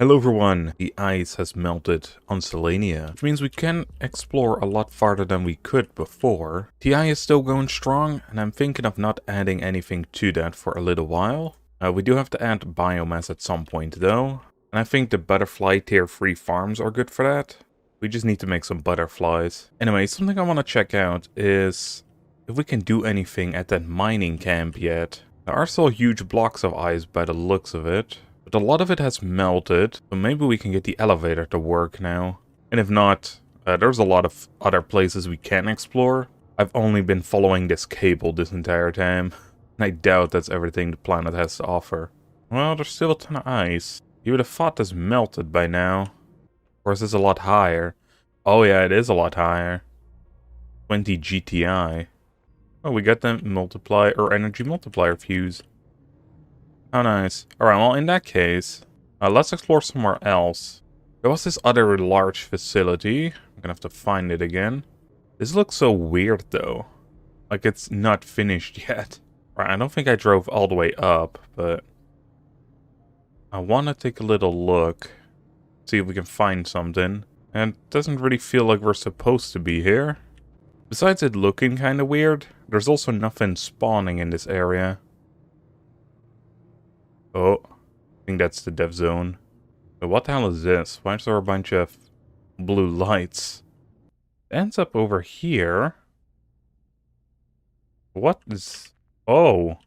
Hello everyone, the ice has melted on Selenea, which means we can explore a lot farther than we could before. TI is still going strong, and I'm thinking of not adding anything to that for a little while. We do have to add biomass at some point though, and I think the butterfly tier 3 farms are good for that. We just need to make some butterflies. Anyway, something I want to check out is if we can do anything at that mining camp yet. There are still huge blocks of ice by the looks of it. But a lot of it has melted, so maybe we can get the elevator to work now. And if not, there's a lot of other places we can explore. I've only been following this cable this entire time, and I doubt that's everything the planet has to offer. Well, there's still a ton of ice. You would have thought this melted by now. Or is this a lot higher? Oh yeah, it is a lot higher. 20 GTI. Oh, we got the energy multiplier fuse. Oh, nice. Alright, well, in that case, let's explore somewhere else. There was this other large facility. I'm gonna have to find it again. This looks so weird, though. Like, it's not finished yet. Right, I don't think I drove all the way up, but I want to take a little look. See if we can find something. And it doesn't really feel like we're supposed to be here. Besides it looking kind of weird, there's also nothing spawning in this area. Oh, I think that's the dev zone. But what the hell is this? Why is there a bunch of blue lights? It ends up over here. What is... Oh,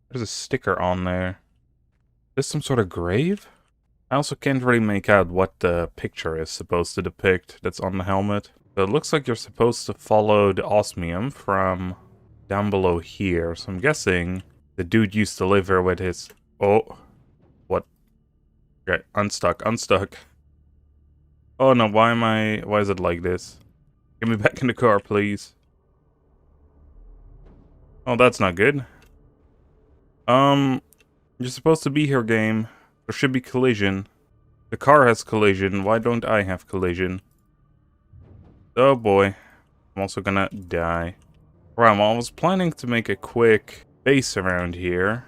there's a sticker on there. Is this some sort of grave? I also can't really make out what the picture is supposed to depict that's on the helmet. So it looks like you're supposed to follow the osmium from down below here. So I'm guessing the dude used to live here with his... Oh, what? Okay, unstuck. Oh no, why is it like this? Get me back in the car, please. Oh, that's not good. You're supposed to be here, game. There should be collision. The car has collision, why don't I have collision? Oh boy, I'm also gonna die. Right, well, I was planning to make a quick base around here.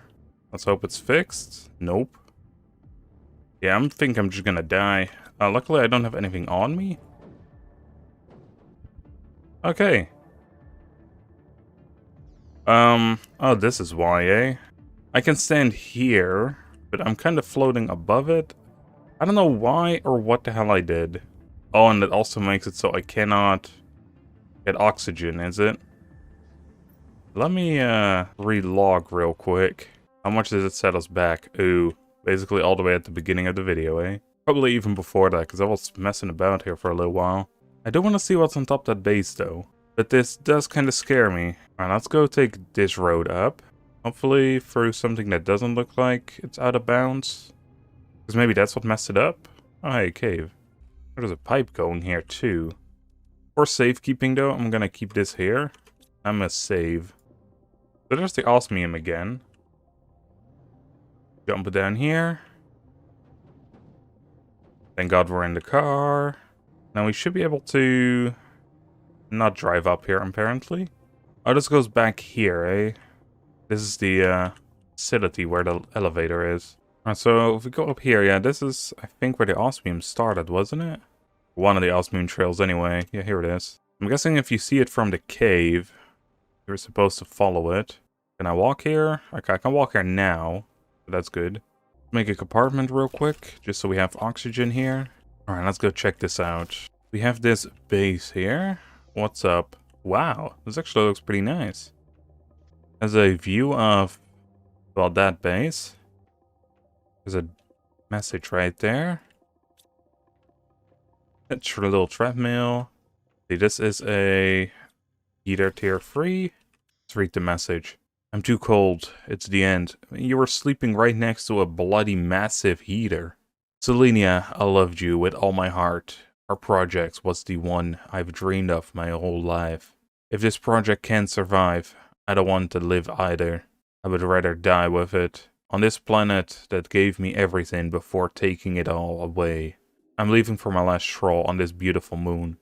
Let's hope it's fixed. Nope. Yeah, I think I'm just gonna die. Luckily, I don't have anything on me. Okay. Oh, this is why, eh? I can stand here, but I'm kind of floating above it. I don't know why or what the hell I did. Oh, and it also makes it so I cannot get oxygen, is it? Let me, relog real quick. How much does it set us back? Ooh, basically all the way at the beginning of the video, eh? Probably even before that, because I was messing about here for a little while. I do want to see what's on top of that base, though. But this does kind of scare me. Alright, let's go take this road up. Hopefully through something that doesn't look like it's out of bounds. Because maybe that's what messed it up. Oh, hey, cave. There's a pipe going here, too. For safekeeping, though, I'm gonna keep this here. I'm gonna save. So there's the osmium again. Jump down here. Thank God we're in the car. Now we should be able to not drive up here, apparently. Oh, this goes back here, eh? This is the facility where the elevator is. Alright, so if we go up here, yeah, this is, I think, where the osmium started, wasn't it? One of the osmium trails, anyway. Yeah, here it is. I'm guessing if you see it from the cave, you're supposed to follow it. Can I walk here? Okay, I can walk here now. That's good. Make a compartment real quick, just so we have oxygen here. Alright, let's go check this out. We have this base here. What's up? Wow, this actually looks pretty nice. Has a view of, well, that base. There's a message right there. It's a little treadmill. See, this is a heater tier 3. Let's read the message. I'm too cold. It's the end. You were sleeping right next to a bloody massive heater. Selenea, I loved you with all my heart. Our project was the one I've dreamed of my whole life. If this project can't survive, I don't want to live either. I would rather die with it. On this planet that gave me everything before taking it all away. I'm leaving for my last stroll on this beautiful moon.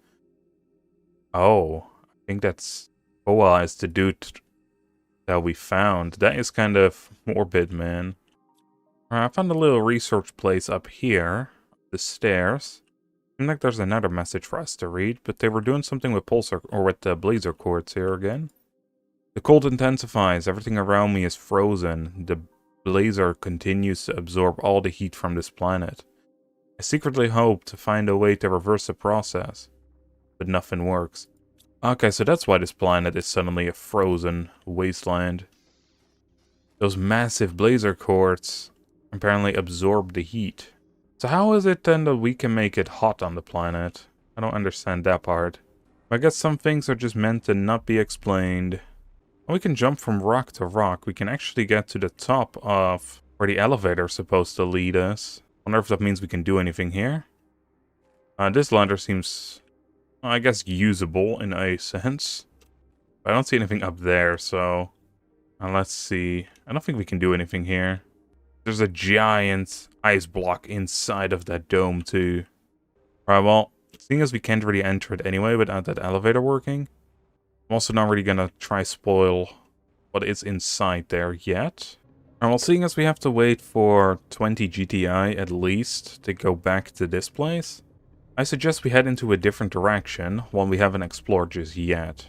Oh, I think that's Boa is the dude that we found. That is kind of morbid, man. I found a little research place up here. the stairs. Seems like there's another message for us to read, but they were doing something with pulsar or with the blazer cords here again. The cold intensifies. Everything around me is frozen. The blazer continues to absorb all the heat from this planet. I secretly hope to find a way to reverse the process, but nothing works. Okay, so that's why this planet is suddenly a frozen wasteland. Those massive blazer cords apparently absorb the heat. So how is it then that we can make it hot on the planet? I don't understand that part. I guess some things are just meant to not be explained. We can jump from rock to rock. We can actually get to the top of where the elevator is supposed to lead us. I wonder if that means we can do anything here. This ladder seems, I guess, usable in a sense. But I don't see anything up there, so... let's see. I don't think we can do anything here. There's a giant ice block inside of that dome, too. Alright, well, seeing as we can't really enter it anyway without that elevator working, I'm also not really gonna try spoil what is inside there yet. And well, seeing as we have to wait for 20 GTI at least to go back to this place, I suggest we head into a different direction, one we haven't explored just yet.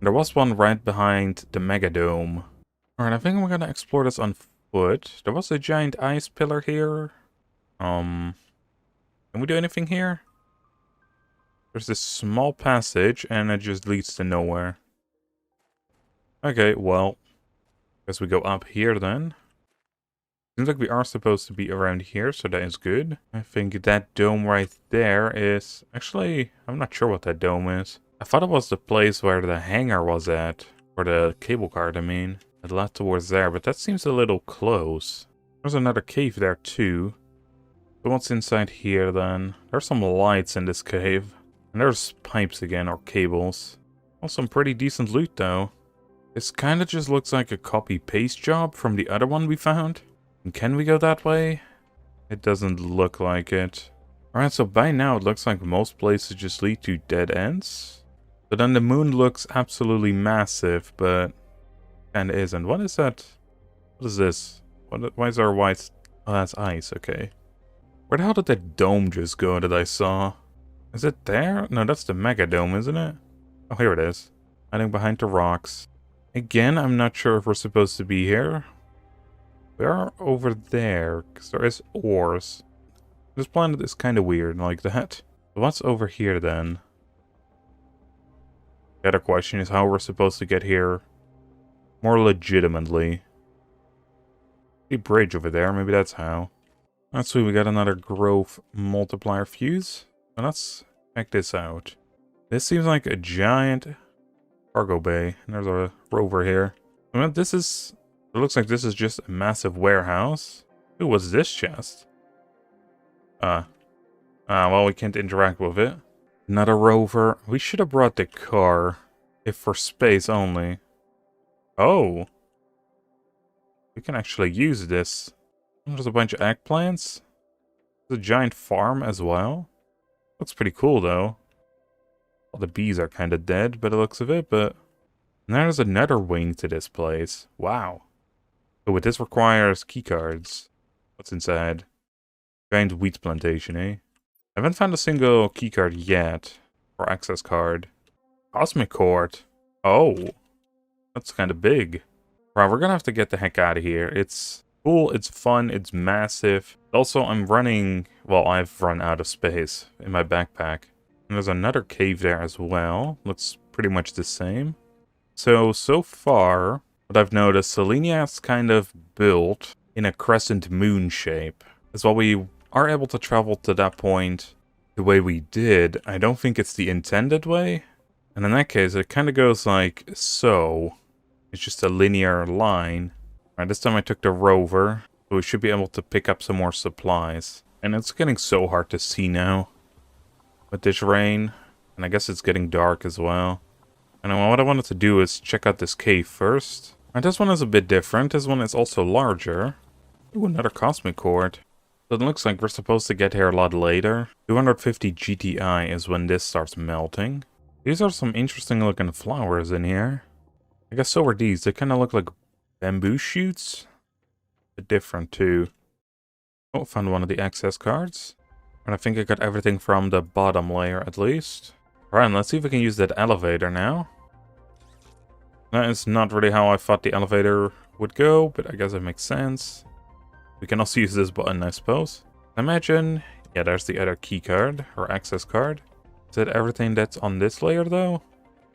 There was one right behind the Megadome. Alright, I think we're gonna explore this on foot. There was a giant ice pillar here. Can we do anything here? There's this small passage, and it just leads to nowhere. Okay, well, guess we go up here then. Seems like we are supposed to be around here, so that is good. I think that dome right there is... Actually, I'm not sure what that dome is. I thought it was the place where the hangar was at. Or the cable card, I mean. It led towards there, but that seems a little close. There's another cave there too. So what's inside here then? There's some lights in this cave. And there's pipes again, or cables. Well, some pretty decent loot though. This kind of just looks like a copy-paste job from the other one we found. And can we go that way? It doesn't look like it. Alright, so by now it looks like most places just lead to dead ends. But then the moon looks absolutely massive, but kinda isn't. What is that? What is this? Why is there white? Oh, that's ice, okay. Where the hell did that dome just go that I saw? Is it there? No, that's the Mega Dome, isn't it? Oh, here it is. Hiding behind the rocks. Again, I'm not sure if we're supposed to be here. We are over there, because there is ores. This planet is kind of weird like that. So what's over here then? The other question is how we're supposed to get here more legitimately. A bridge over there, maybe that's how. That's sweet, we got another growth multiplier fuse. Now let's check this out. This seems like a giant cargo bay. And there's a rover here. I mean, this is... It looks like this is just a massive warehouse. Ooh, what's this chest? Well, we can't interact with it. Another rover. We should have brought the car. If for space only. Oh. We can actually use this. There's a bunch of eggplants. There's a giant farm as well. Looks pretty cool, though. All the bees are kind of dead by the looks of it, but... And there's another wing to this place. Wow. Oh, this requires keycards. What's inside? Giant wheat plantation, eh? I haven't found a single keycard yet. Or access card. Cosmic Court. Oh. That's kind of big. Right, we're gonna have to get the heck out of here. It's cool, it's fun, it's massive. Also, I'm running... Well, I've run out of space in my backpack. And there's another cave there as well. Looks pretty much the same. So far, what I've noticed, Selenea is kind of built in a crescent moon shape. As while we are able to travel to that point the way we did, I don't think it's the intended way. And in that case, it kind of goes like so. It's just a linear line. Alright, this time I took the rover, so we should be able to pick up some more supplies. And it's getting so hard to see now with this rain. And I guess it's getting dark as well. And what I wanted to do is check out this cave first. And this one is a bit different. This one is also larger. Ooh, another cosmic cord. So it looks like we're supposed to get here a lot later. 250 GTI is when this starts melting. These are some interesting looking flowers in here. I guess so are these. They kind of look like bamboo shoots. A bit different too. Oh, found one of the access cards. And I think I got everything from the bottom layer at least. Alright, let's see if we can use that elevator now. That is not really how I thought the elevator would go, but I guess it makes sense. We can also use this button, I suppose. Imagine, yeah, there's the other key card, or access card. Is that everything that's on this layer, though?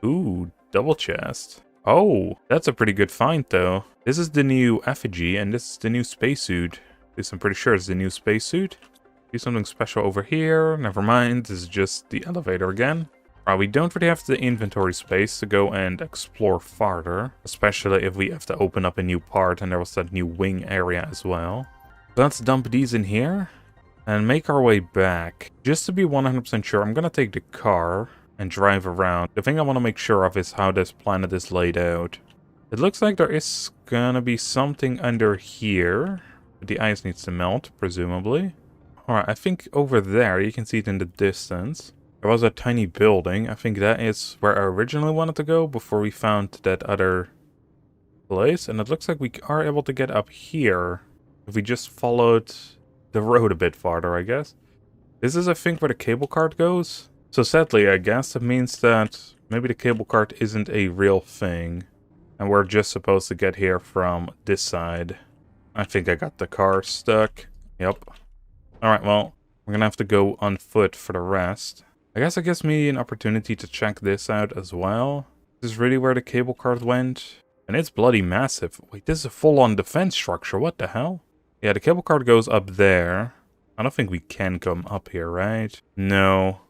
Ooh, double chest. Oh, that's a pretty good find, though. This is the new effigy, and this is the new spacesuit. At least I'm pretty sure it's the new spacesuit. Do something special over here. Never mind, this is just the elevator again. We don't really have the inventory space to go and explore farther. Especially if we have to open up a new part, and there was that new wing area as well. So let's dump these in here and make our way back. Just to be 100% sure, I'm gonna take the car and drive around. The thing I want to make sure of is how this planet is laid out. It looks like there is gonna be something under here. But the ice needs to melt, presumably. Alright, I think over there, you can see it in the distance. There was a tiny building. I think that is where I originally wanted to go before we found that other place. And it looks like we are able to get up here if we just followed the road a bit farther, I guess. This is, I think, where the cable cart goes. So sadly, I guess that means that maybe the cable cart isn't a real thing. And we're just supposed to get here from this side. I think I got the car stuck. Yep. Alright, well, we're gonna have to go on foot for the rest. I guess it gives me an opportunity to check this out as well. This is really where the cable cart went. And it's bloody massive. Wait, this is a full-on defense structure. What the hell? Yeah, the cable cart goes up there. I don't think we can come up here, right? No.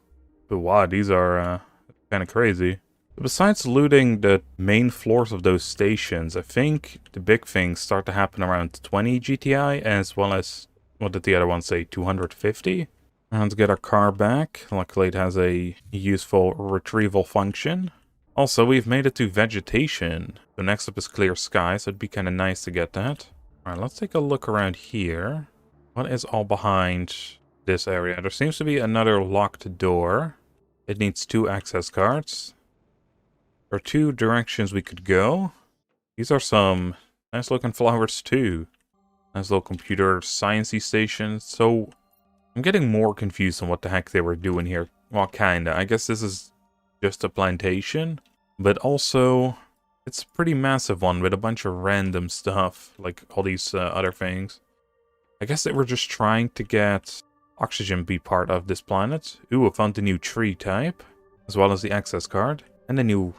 But wow, these are kind of crazy. Besides looting the main floors of those stations, I think the big things start to happen around 20 GTI, as well as, what did the other one say, 250? Let's get our car back. Luckily it has a useful retrieval function. Also, we've made it to vegetation. So next up is clear sky, so it'd be kind of nice to get that. Alright, let's take a look around here. What is all behind this area? There seems to be another locked door. It needs 2 access cards. There are 2 directions we could go. These are some nice looking flowers too. Nice little computer science-y station. So I'm getting more confused on what the heck they were doing here. Well, kinda. I guess this is just a plantation. But also, it's a pretty massive one with a bunch of random stuff. Like all these other things. I guess they were just trying to get oxygen be part of this planet. Ooh, I found the new tree type. As well as the access card. And the new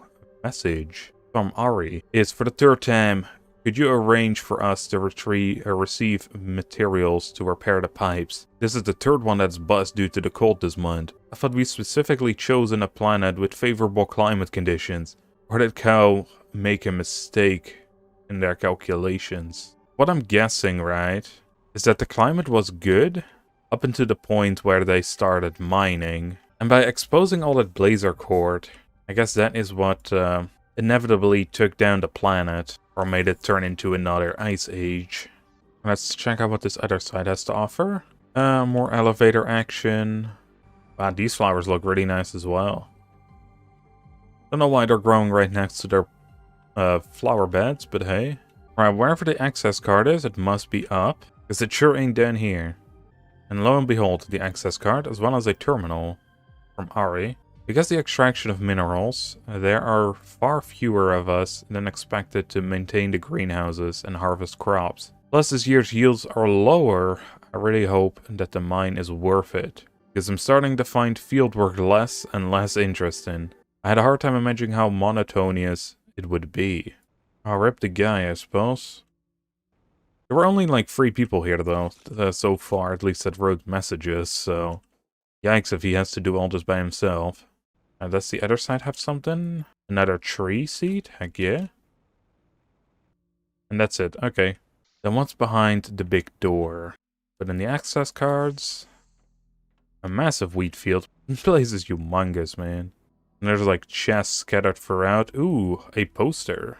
message from Ari. It's for the 3rd time. Could you arrange for us to receive materials to repair the pipes? This is the 3rd one that's bust due to the cold this month. I thought we specifically chosen a planet with favorable climate conditions. Or did Cow make a mistake in their calculations? What I'm guessing, right, is that the climate was good up until the point where they started mining. And by exposing all that blazer cord, I guess that is what inevitably took down the planet. Or made it turn into another ice age. Let's check out what this other side has to offer. More elevator action. Wow, these flowers look really nice as well. Don't know why they're growing right next to their flower beds, but hey. Alright, wherever the access card is, it must be up. Because it sure ain't down here. And lo and behold, the access card, as well as a terminal from Ari. Because the extraction of minerals, there are far fewer of us than expected to maintain the greenhouses and harvest crops. Plus this year's yields are lower. I really hope that the mine is worth it. Because I'm starting to find fieldwork less and less interesting. I had a hard time imagining how monotonous it would be. I'll rip the guy, I suppose. There were only like 3 people here though, so far, at least that wrote messages, so... Yikes if he has to do all this by himself. Does the other side have something? Another tree seed? Heck yeah. And that's it. Okay. Then what's behind the big door? But in the access cards... A massive wheat field. This place is humongous, man. And there's like chests scattered throughout. Ooh, a poster.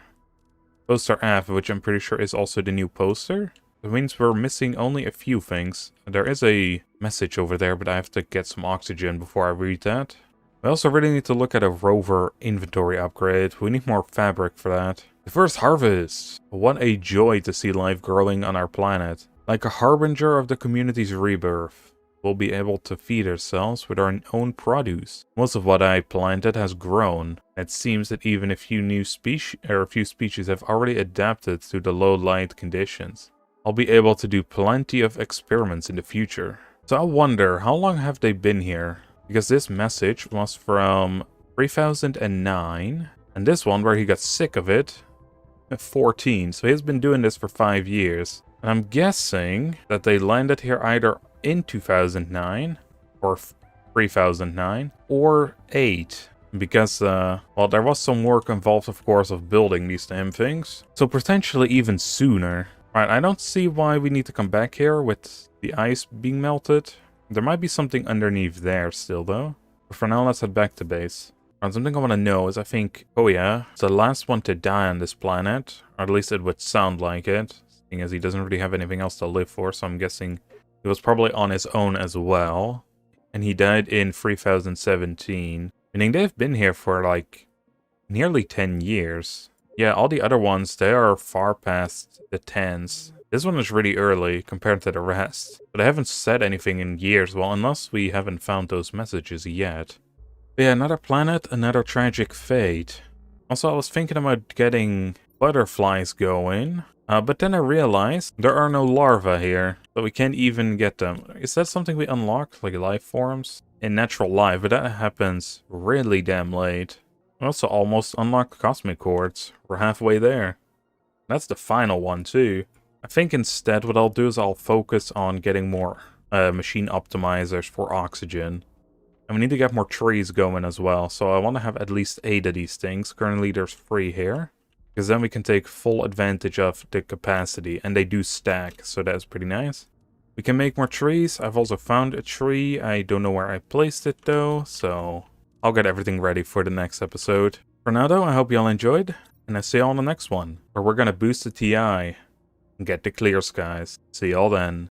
Poster F, which I'm pretty sure is also the new poster. That means we're missing only a few things. There is a message over there, but I have to get some oxygen before I read that. We also really need to look at a rover inventory upgrade. We need more fabric for that. The first harvest! What a joy to see life growing on our planet. Like a harbinger of the community's rebirth. we'll be able to feed ourselves with our own produce. Most of what I planted has grown. It seems that even a few species have already adapted to the low light conditions. I'll be able to do plenty of experiments in the future. So I wonder, how long have they been here? Because this message was from 3009, and this one where he got sick of it, 14. So he's been doing this for 5 years. And I'm guessing that they landed here either in 2009 or 3009 or 8. Because, well, there was some work involved, of course, of building these damn things. So potentially even sooner. Right, I don't see why we need to come back here with the ice being melted. There might be something underneath there still, though. But for now, let's head back to base. And something I want to know is, I think, oh yeah, it's the last one to die on this planet. Or at least it would sound like it. Seeing as he doesn't really have anything else to live for, so I'm guessing he was probably on his own as well. And he died in 3017. Meaning they've been here for, like, nearly 10 years. Yeah, all the other ones, they are far past the 10s. This one is really early compared to the rest. But I haven't said anything in years, well, unless we haven't found those messages yet. But yeah, another planet, another tragic fate. Also, I was thinking about getting butterflies going. But then I realized there are no larvae here. So we can't even get them. Is that something we unlock, like life forms? In natural life, but that happens really damn late. We also almost unlocked cosmic quartz. We're halfway there. That's the final one too. I think instead what I'll do is I'll focus on getting more machine optimizers for oxygen. And we need to get more trees going as well. So I want to have at least 8 of these things. Currently there's 3 here. Because then we can take full advantage of the capacity. And they do stack, so that's pretty nice. We can make more trees. I've also found a tree. I don't know where I placed it though. So I'll get everything ready for the next episode. For now though, I hope y'all enjoyed. And I see y'all on the next one. Where we're going to boost the TI. And get the clear skies. See y'all then.